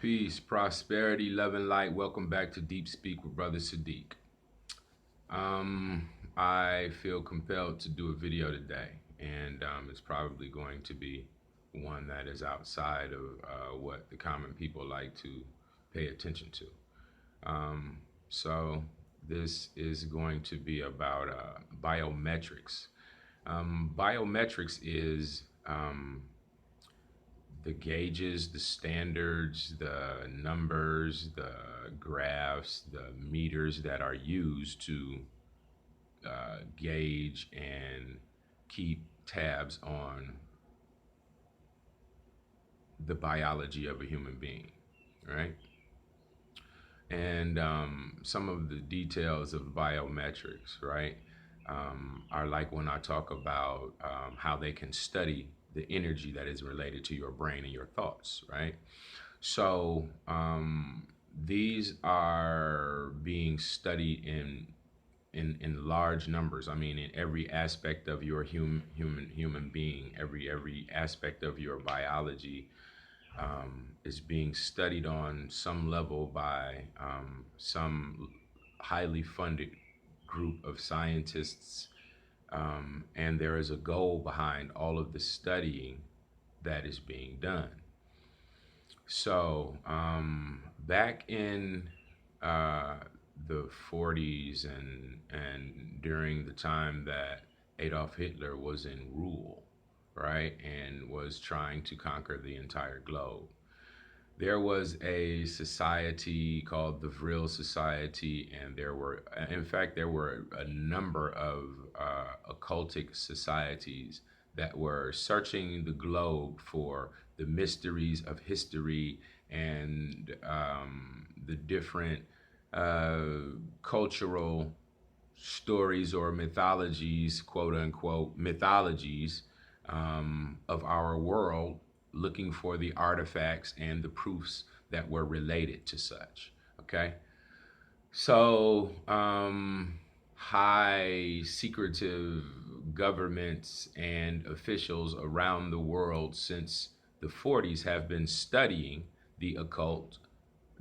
Peace, prosperity, love, and light. Welcome back to Deep Speak with Brother Sadiq. Um, I feel compelled to do a video today, and it's probably going to be one that is outside of what the common people like to pay attention to. Um, so this is going to be about biometrics. Biometrics is the gauges, the standards, the numbers, the graphs, the meters that are used to gauge and keep tabs on the biology of a human being, right? And some of the details of biometrics, right, are like when I talk about how they can study the energy that is related to your brain and your thoughts, right? So these are being studied in large numbers. I mean, in every aspect of your human being, every aspect of your biology is being studied on some level by some highly funded group of scientists, and there is a goal behind all of the studying that is being done. So back in uh, the 40s and during the time that Adolf Hitler was in rule, right, and was trying to conquer the entire globe, there was a society called the Vril Society, and there were a number of occultic societies that were searching the globe for the mysteries of history and the different cultural stories or mythologies, quote unquote, mythologies of our world, looking for the artifacts and the proofs that were related to such. Okay. So, high secretive governments and officials around the world since the 40s have been studying the occult,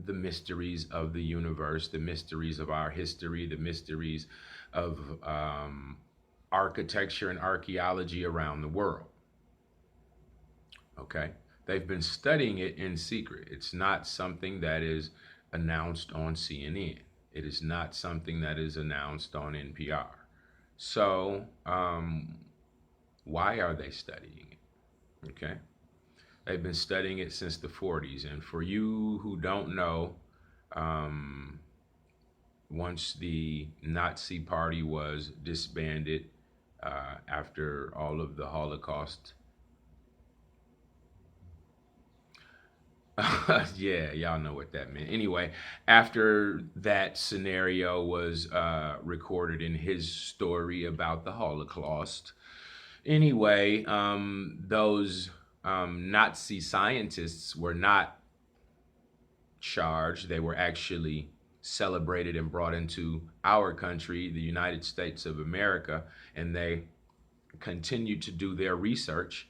the mysteries of the universe, the mysteries of our history, the mysteries of architecture and archaeology around the world. Okay? They've been studying it in secret. It's not something that is announced on CNN. It is not something that is announced on NPR. So, why are they studying it? Okay? They've been studying it since the 40s. And for you who don't know, um, once the Nazi Party was disbanded after all of the Holocaust, yeah, y'all know what that meant. Anyway, after that scenario was recorded in his story about the Holocaust, anyway, those Nazi scientists were not charged. They were actually celebrated and brought into our country, the United States of America, and they continued to do their research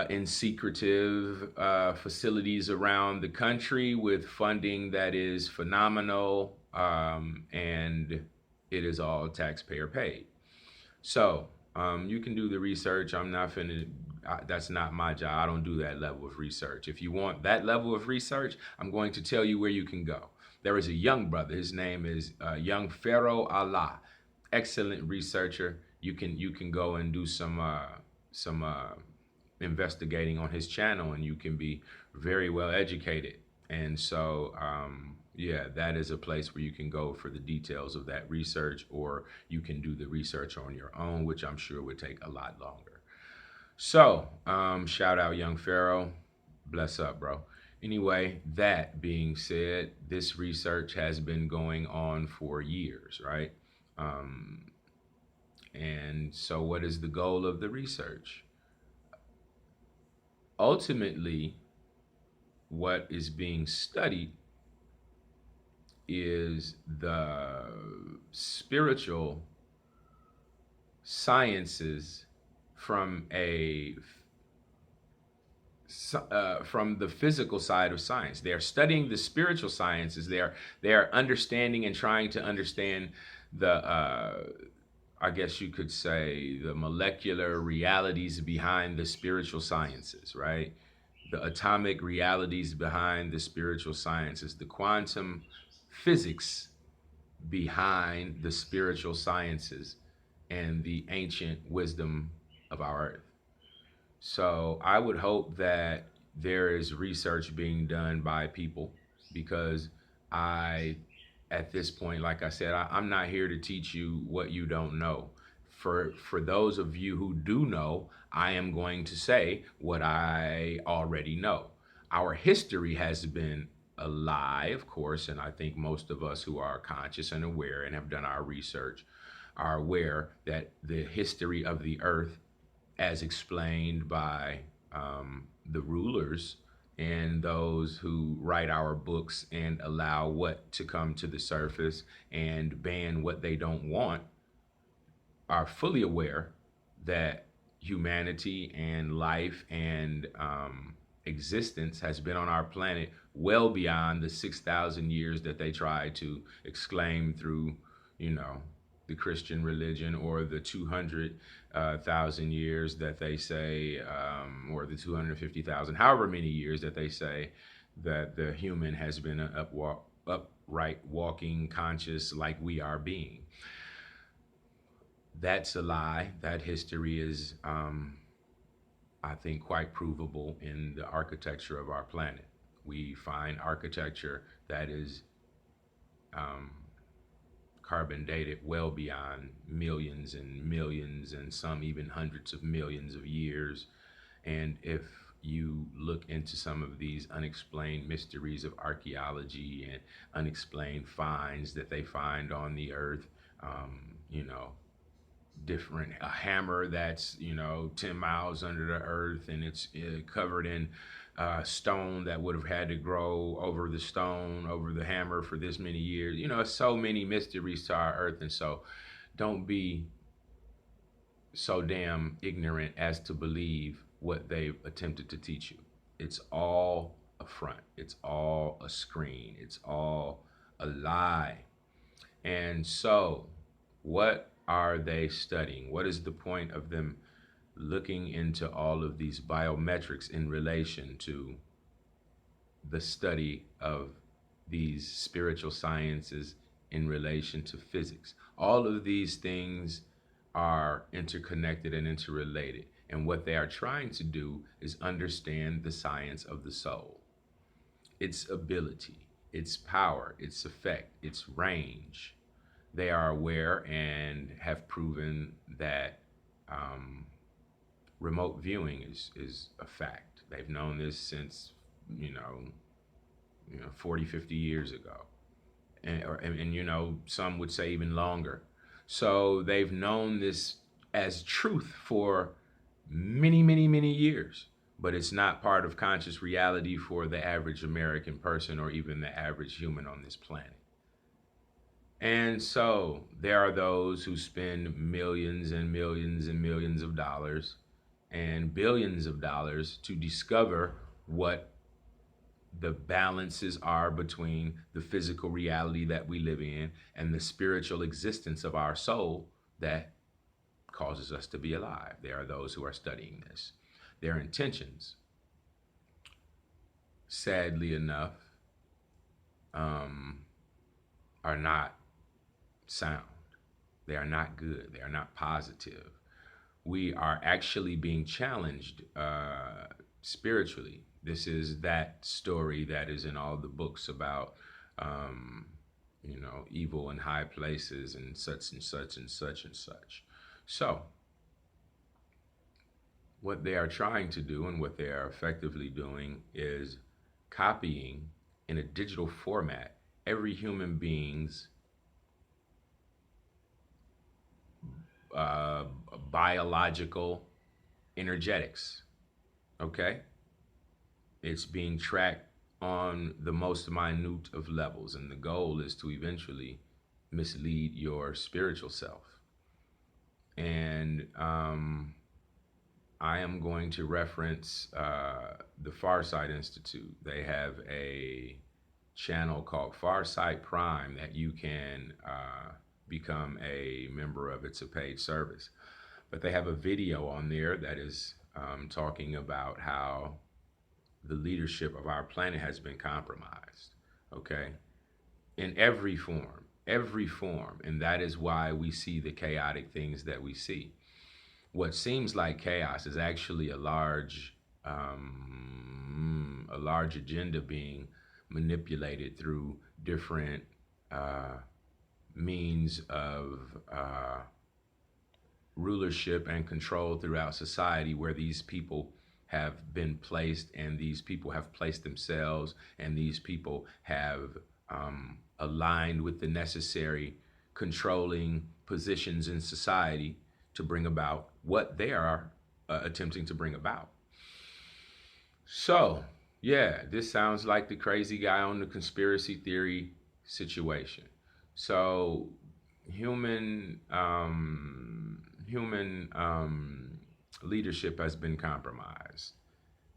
in secretive facilities around the country with funding that is phenomenal, and it is all taxpayer paid. So you can do the research. I'm not finna. That's not my job. I don't do that level of research. If you want that level of research, I'm going to tell you where you can go. There is a young brother. His name is Young Pharaoh Allah. Excellent researcher. You can go and do some investigating on his channel, and you can be very well educated. And so, yeah, that is a place where you can go for the details of that research, or you can do the research on your own, which I'm sure would take a lot longer. So, shout out Young Pharaoh. Bless up, bro. Anyway, that being said, this research has been going on for years, right? Um, and so, what is the goal of the research? Ultimately, what is being studied is the spiritual sciences from a from the physical side of science. They are studying the spiritual sciences. They are understanding and trying to understand the I guess you could say the molecular realities behind the spiritual sciences, right? The atomic realities behind the spiritual sciences, the quantum physics behind the spiritual sciences and the ancient wisdom of our earth. So I would hope that there is research being done by people because I, at this point, like I said, I'm not here to teach you what you don't know. For those of you who do know, I am going to say what I already know. Our history has been a lie, of course, and I think most of us who are conscious and aware and have done our research are aware that the history of the earth as explained by the rulers and those who write our books and allow what to come to the surface and ban what they don't want, are fully aware that humanity and life and existence has been on our planet well beyond the 6,000 years that they try to exclaim through, you know, the Christian religion, or the 200,000 years that they say, or the 250,000, however many years that they say that the human has been an upright, walking, conscious, like we are being. That's a lie. That history is, I think, quite provable in the architecture of our planet. We find architecture that is carbon dated well beyond millions and millions, and some even hundreds of millions of years. And if you look into some of these unexplained mysteries of archaeology and unexplained finds that they find on the earth, you know, different a hammer that's 10 miles under the earth, and it's covered in stone that would have had to grow over the stone over the hammer for this many years. So many mysteries to our earth. And so don't be so damn ignorant as to believe what they've attempted to teach you. It's all a front, it's all a screen, it's all a lie. And so what are they studying? What is the point of them looking into all of these biometrics in relation to the study of these spiritual sciences in relation to physics? All of these things are interconnected and interrelated. And what they are trying to do is understand the science of the soul, its ability, its power, its effect, its range. They are aware and have proven that remote viewing is a fact. They've known this since 40, 50 years ago, and some would say even longer. So they've known this as truth for many, many, many years, but it's not part of conscious reality for the average American person or even the average human on this planet. And so there are those who spend millions and millions and millions of dollars and billions of dollars to discover what the balances are between the physical reality that we live in and the spiritual existence of our soul that causes us to be alive. There are those who are studying this. Their intentions, sadly enough, are not sound. They are not good. They are not positive. We are actually being challenged spiritually. This is that story that is in all the books about, evil in high places and such and such and such and such. So, what they are trying to do and what they are effectively doing is copying in a digital format every human being's biological energetics. Okay? It's being tracked on the most minute of levels, and the goal is to eventually mislead your spiritual self. And I am going to reference the Farsight Institute. They have a channel called Farsight Prime that you can become a member of. It's a paid service. But they have a video on there that is talking about how the leadership of our planet has been compromised, okay? In every form. And that is why we see the chaotic things that we see. What seems like chaos is actually a large agenda being manipulated through different means of rulership and control throughout society, where these people have been placed, and these people have placed themselves, and these people have aligned with the necessary controlling positions in society to bring about what they are attempting to bring about. So, yeah, this sounds like the crazy guy on the conspiracy theory situation. So, human leadership has been compromised.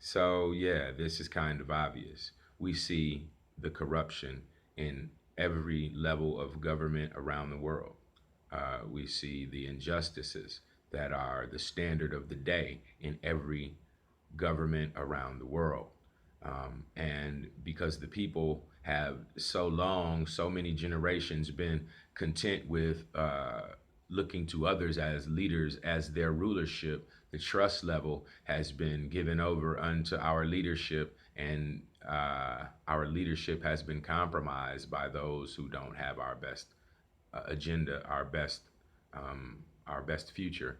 So, yeah, this is kind of obvious. We see the corruption in every level of government around the world. We see the injustices that are the standard of the day in every government around the world. And because the people have so many generations been content with looking to others as leaders, as their rulership, the trust level has been given over unto our leadership, and our leadership has been compromised by those who don't have our best agenda, our best future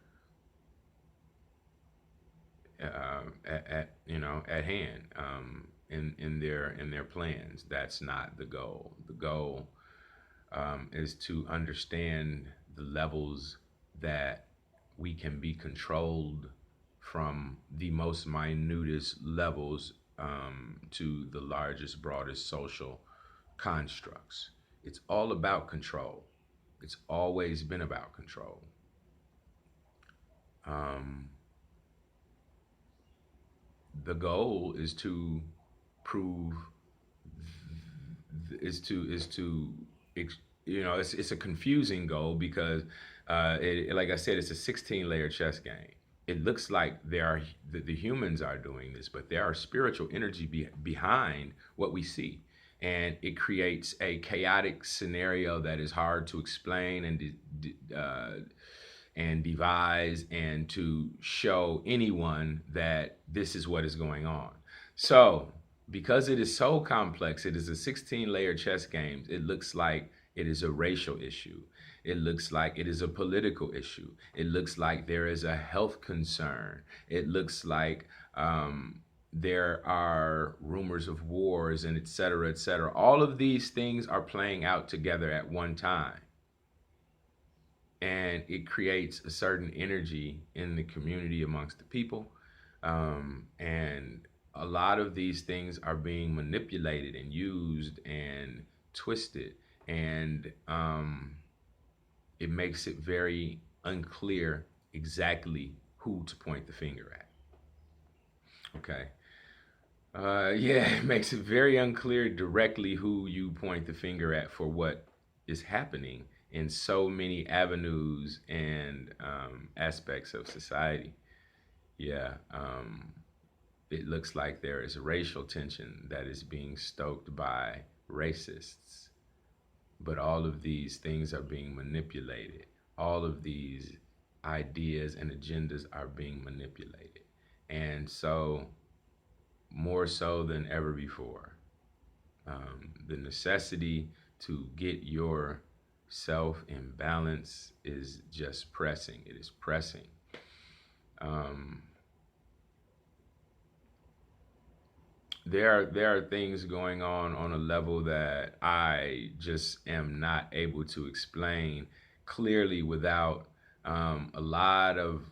at hand, in their plans. That's not the goal. The goal is to understand the levels that we can be controlled, from the most minutest levels to the largest, broadest social constructs. It's all about control. It's always been about control. Um, the goal is to prove is to it's a confusing goal, because like I said, it's a 16 layer chess game. It looks like the humans are doing this, but there are spiritual energy behind what we see, and it creates a chaotic scenario that is hard to explain and devise, and to show anyone that this is what is going on. So, because it is so complex, it is a 16 layer chess game. It looks like it is a racial issue. It looks like it is a political issue. It looks like there is a health concern. It looks like there are rumors of wars, and et cetera, et cetera. All of these things are playing out together at one time. And it creates a certain energy in the community amongst the people. And a lot of these things are being manipulated and used and twisted. And it makes it very unclear exactly who to point the finger at. Okay. Yeah, it makes it very unclear directly who you point the finger at for what is happening in so many avenues and aspects of society. Yeah, it looks like there is racial tension that is being stoked by racists, but all of these things are being manipulated. All of these ideas and agendas are being manipulated. And so, more so than ever before, the necessity to get yourself in balance is just pressing. It is pressing. Um, there are things going on a level that I just am not able to explain clearly without a lot of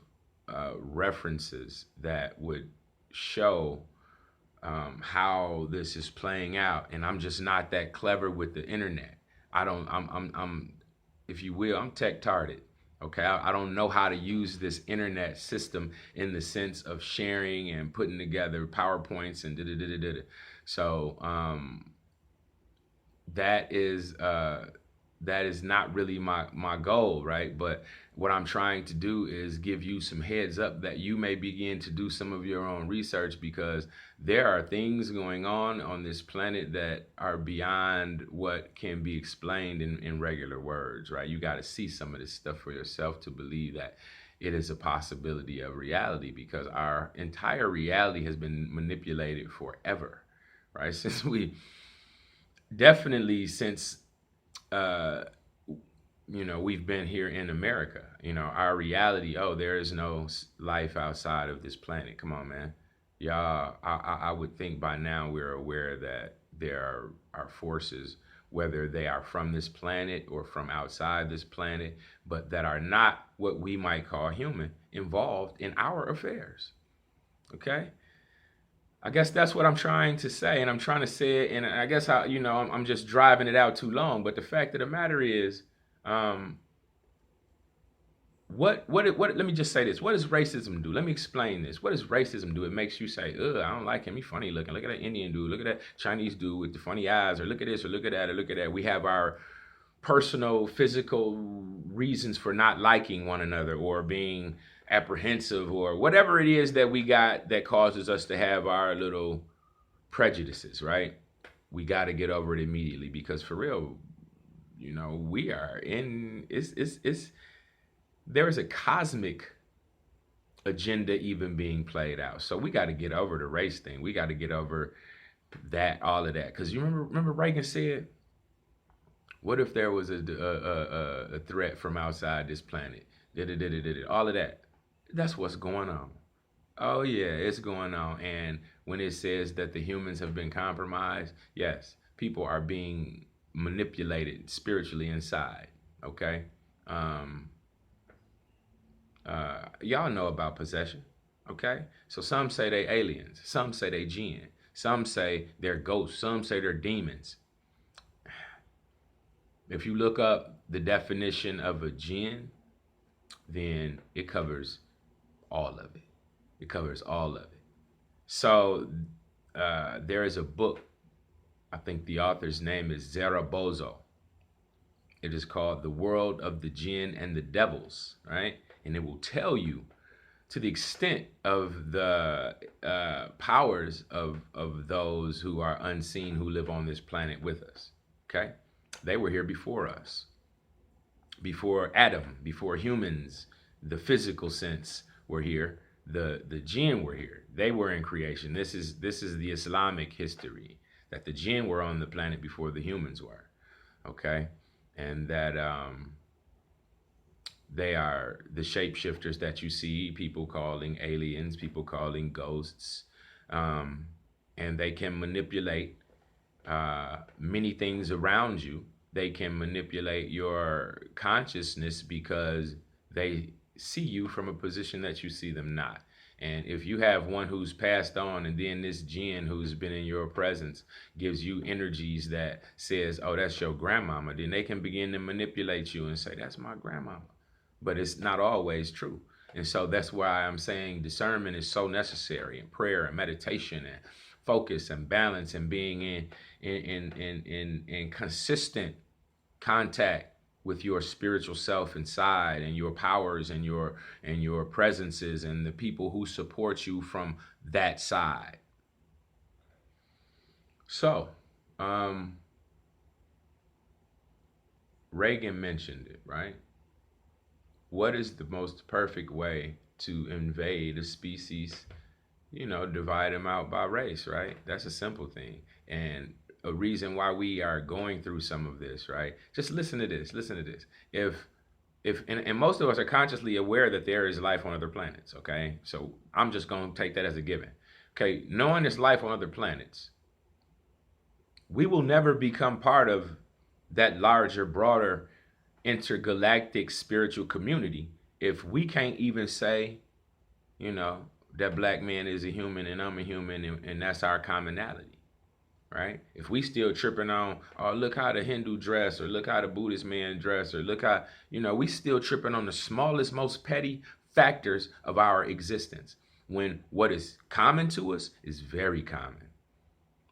references that would show how this is playing out. And I'm just not that clever with the internet. I don't. I'm if you will, I'm tech tarded. Okay, I don't know how to use this internet system in the sense of sharing and putting together PowerPoints and da da da da da. So that is that is not really my goal, right? But what I'm trying to do is give you some heads up that you may begin to do some of your own research, because there are things going on this planet that are beyond what can be explained in regular words, right? You got to see some of this stuff for yourself to believe that it is a possibility of reality, because our entire reality has been manipulated forever, right? Since we definitely since uh, we've been here in America. Our reality. Oh, there is no life outside of this planet. Come on, man. Y'all, I would think by now we're aware that there are forces, whether they are from this planet or from outside this planet, but that are not what we might call human, involved in our affairs. Okay. I guess that's what I'm trying to say, and I'm trying to say it, and I guess I'm just driving it out too long. But the fact of the matter is, um, what? Let me just say this: what does racism do? Let me explain this. What does racism do? It makes you say, "Ugh, I don't like him. He's funny looking. Look at that Indian dude. Look at that Chinese dude with the funny eyes. Or look at this. Or look at that. Or look at that." We have our personal, physical reasons for not liking one another or being apprehensive or whatever it is that we got that causes us to have our little prejudices, right? We got to get over it immediately, because for real, we are in it's there is a cosmic agenda even being played out. So we got to get over the race thing. We got to get over that, all of that, because you remember Reagan said, what if there was a threat from outside this planet? All of that. That's what's going on. Oh yeah, it's going on. And when it says that the humans have been compromised, yes, people are being manipulated spiritually inside. Okay. Um, y'all know about possession. Okay. So some say they aliens. Some say they jinn. Some say they're ghosts. Some say they're demons. If you look up the definition of a jinn, then it covers all of it. It covers all of it. So there is a book. I think the author's name is Zarabozo. It is called The World of the Jinn and the Devils, right? And it will tell you to the extent of the powers of those who are unseen, who live on this planet with us, okay? They were here before us, before Adam, before humans. The physical sense were here. The jinn were here. They were in creation. This is the Islamic history, that the jinn were on the planet before the humans were. Okay, and that they are the shapeshifters that you see, people calling aliens, people calling ghosts, and they can manipulate many things around you. They can manipulate your consciousness because they see you from a position that you see them not. And if you have one who's passed on, and then this jinn who's been in your presence gives you energies that says, oh, that's your grandmama, then they can begin to manipulate you and say, that's my grandmama. But it's not always true. And so that's why I'm saying discernment is so necessary, and prayer and meditation and focus and balance, and being in consistent contact with your spiritual self inside, and your powers and your presences and the people who support you from that side. So Reagan mentioned it, right? What is the most perfect way to invade a species? Divide them out by race, right? That's a simple thing. And a reason why we are going through some of this, right? Just listen to this. Listen to this. If and most of us are consciously aware that there is life on other planets, okay? So I'm just going to take that as a given. Okay, knowing there's life on other planets, we will never become part of that larger, broader, intergalactic spiritual community if we can't even say, that black man is a human and I'm a human, and that's our commonality, right? If we still tripping on, oh, look how the Hindu dress, or look how the Buddhist man dress, or look how, we still tripping on the smallest, most petty factors of our existence, when what is common to us is very common.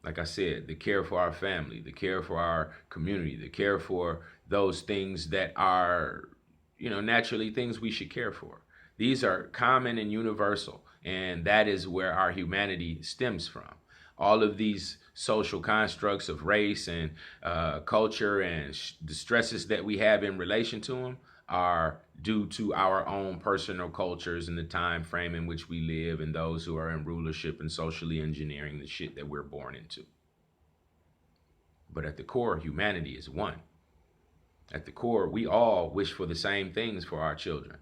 Like I said, the care for our family, the care for our community, the care for those things that are, naturally things we should care for. These are common and universal, and that is where our humanity stems from. All of these social constructs of race and culture and the stresses that we have in relation to them are due to our own personal cultures and the time frame in which we live, and those who are in rulership and socially engineering the shit that we're born into. But at the core, humanity is one. At the core, we all wish for the same things for our children,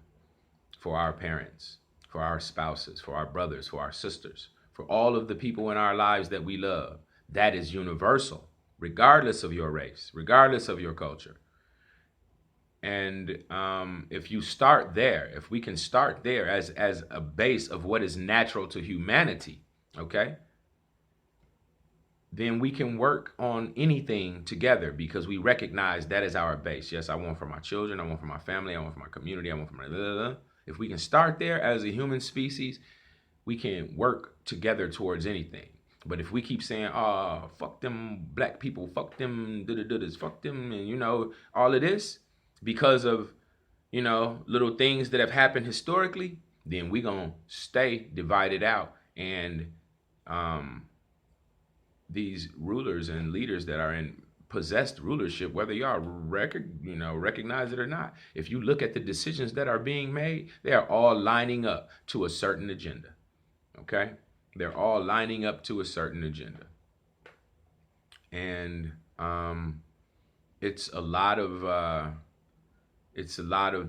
for our parents, for our spouses, for our brothers, for our sisters, for all of the people in our lives that we love. That is universal, regardless of your race, regardless of your culture. And if you start there, if we can start there as a base of what is natural to humanity, okay, then we can work on anything together, because we recognize that is our base. Yes, I want for my children, I want for my family, I want for my community, I want for my blah, blah, blah. If we can start there as a human species, we can work together towards anything. But if we keep saying, oh, fuck them black people, fuck them da-da-da-das, fuck them, and all of this, because of, little things that have happened historically, then we gonna stay divided out. And these rulers and leaders that are in possessed rulership, whether y'all recognize it or not, if you look at the decisions that are being made, they are all lining up to a certain agenda. Okay? They're all lining up to a certain agenda. And it's a lot of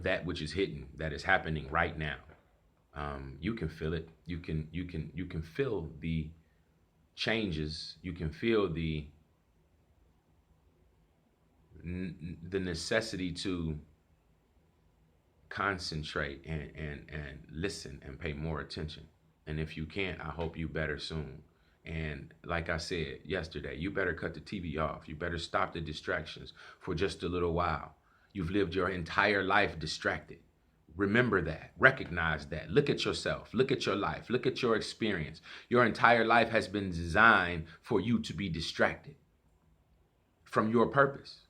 that which is hidden, that is happening right now. You can feel it. You can feel the changes. You can feel the necessity to concentrate and listen and pay more attention. And if you can't, I hope you better soon. And like I said yesterday, you better cut the TV off. You better stop the distractions for just a little while. You've lived your entire life distracted. Remember that. Recognize that. Look at yourself. Look at your life. Look at your experience. Your entire life has been designed for you to be distracted from your purpose,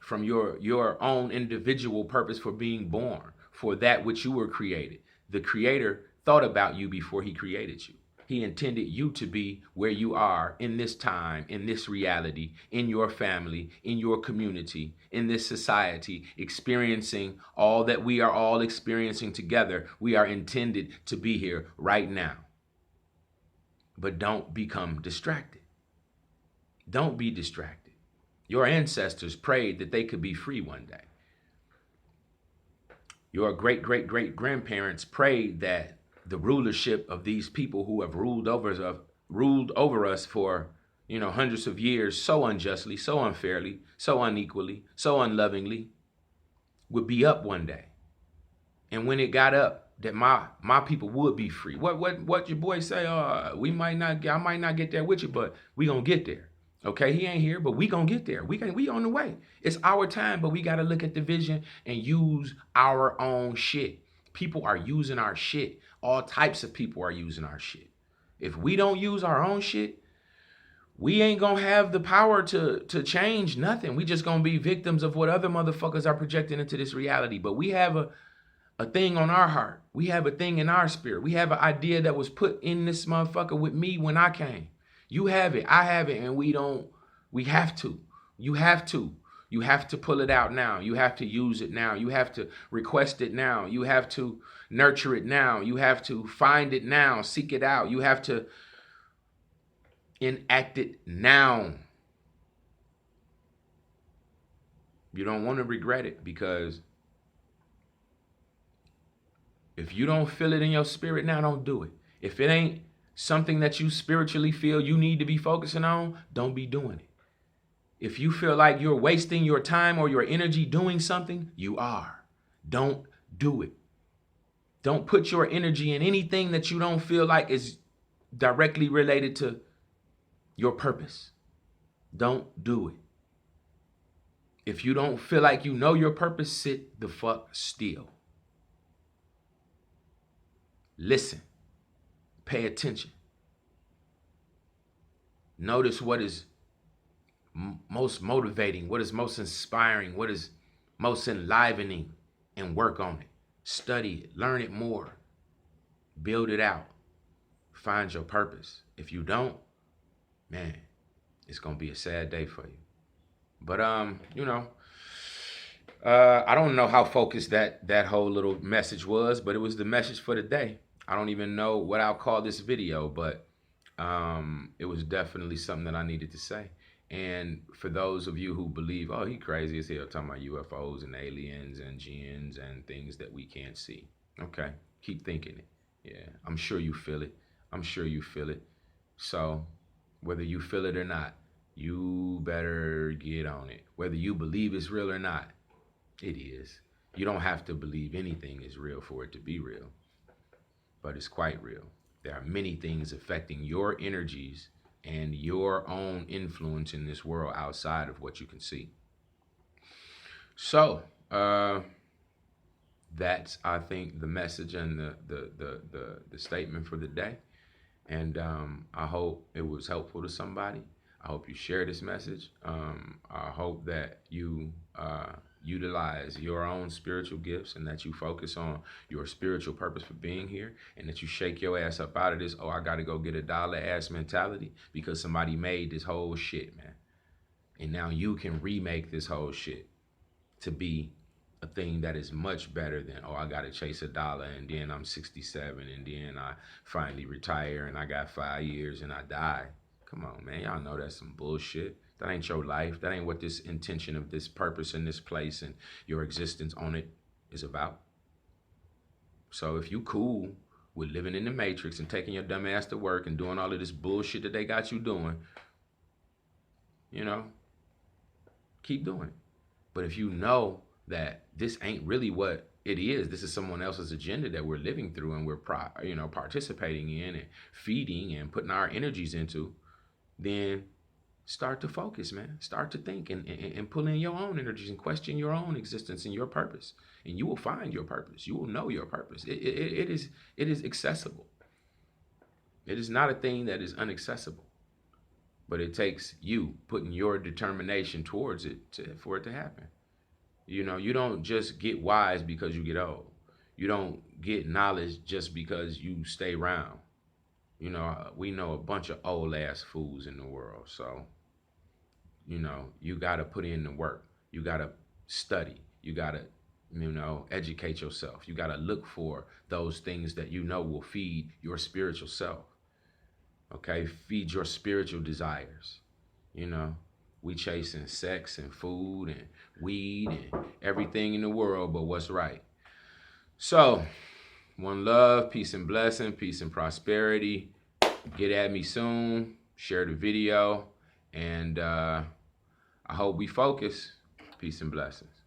from your own individual purpose for being born, for that which you were created. The Creator thought about you before He created you. He intended you to be where you are in this time, in this reality, in your family, in your community, in this society, experiencing all that we are all experiencing together. We are intended to be here right now. But don't become distracted. Don't be distracted. Your ancestors prayed that they could be free one day. Your great-great-great-grandparents prayed that the rulership of these people who have ruled over us for, hundreds of years, so unjustly, so unfairly, so unequally, so unlovingly, would be up one day. And when it got up, that my people would be free. What your boy say? I might not get there with you, but we gonna get there. Okay, he ain't here, but we gonna get there. We on the way. It's our time, but we gotta look at the vision and use our own shit. People are using our shit. All types of people are using our shit. If we don't use our own shit, we ain't gonna have the power to change nothing. We just gonna be victims of what other motherfuckers are projecting into this reality. But we have a thing on our heart. We have a thing in our spirit. We have an idea that was put in this motherfucker with me when I came. You have it, I have it, and we have to. You have to. You have to pull it out now. You have to use it now. You have to request it now. You have to nurture it now. You have to find it now. Seek it out. You have to enact it now. You don't want to regret it, because if you don't feel it in your spirit now, don't do it. If it ain't something that you spiritually feel you need to be focusing on, don't be doing it. If you feel like you're wasting your time or your energy doing something, you are. Don't do it. Don't put your energy in anything that you don't feel like is directly related to your purpose. Don't do it. If you don't feel like you know your purpose, sit the fuck still. Listen. Pay attention. Notice what is most motivating, what is most inspiring, what is most enlivening, and work on it. Study it, learn it more, build it out, find your purpose. If you don't, man, it's gonna be a sad day for you. But you know, I don't know how focused that whole little message was, but it was the message for the day. I don't even know what I'll call this video, but it was definitely something that I needed to say. And for those of you who believe, oh, he crazy as hell talking about UFOs and aliens and jinns and things that we can't see. Okay, keep thinking it. Yeah, I'm sure you feel it. I'm sure you feel it. So whether you feel it or not, you better get on it. Whether you believe it's real or not, it is. You don't have to believe anything is real for it to be real, but it's quite real. There are many things affecting your energies and your own influence in this world outside of what you can see. So that's, I think, the message and the statement for the day. And I hope it was helpful to somebody. I hope you share this message. I hope that you utilize your own spiritual gifts and that you focus on your spiritual purpose for being here, and that you shake your ass up out of this, oh, I got to go get a dollar ass mentality because somebody made this whole shit, man. And now you can remake this whole shit to be a thing that is much better than, oh, I got to chase a dollar and then I'm 67 and then I finally retire and I got 5 years and I die. Come on, man. Y'all know that's some bullshit. That ain't your life. That ain't what this intention of this purpose in this place and your existence on it is about. So if you cool with living in the matrix and taking your dumb ass to work and doing all of this bullshit that they got you doing, you know, keep doing it. But if you know that this ain't really what it is, this is someone else's agenda that we're living through and we're participating in and feeding and putting our energies into, then start to focus, man. Start to think and pull in your own energies and question your own existence and your purpose. And you will find your purpose. You will know your purpose. It is accessible. It is not a thing that is inaccessible. But it takes you putting your determination towards it for it to happen. You know, you don't just get wise because you get old. You don't get knowledge just because you stay around. You know, we know a bunch of old ass fools in the world. So, you know, you got to put in the work. You got to study. You got to, you know, educate yourself. You got to look for those things that you know will feed your spiritual self. Okay, feed your spiritual desires. You know, we chasing sex and food and weed and everything in the world but what's right. So, one love, peace and blessing, peace and prosperity. Get at me soon. Share the video. And I hope we focus. Peace and blessings.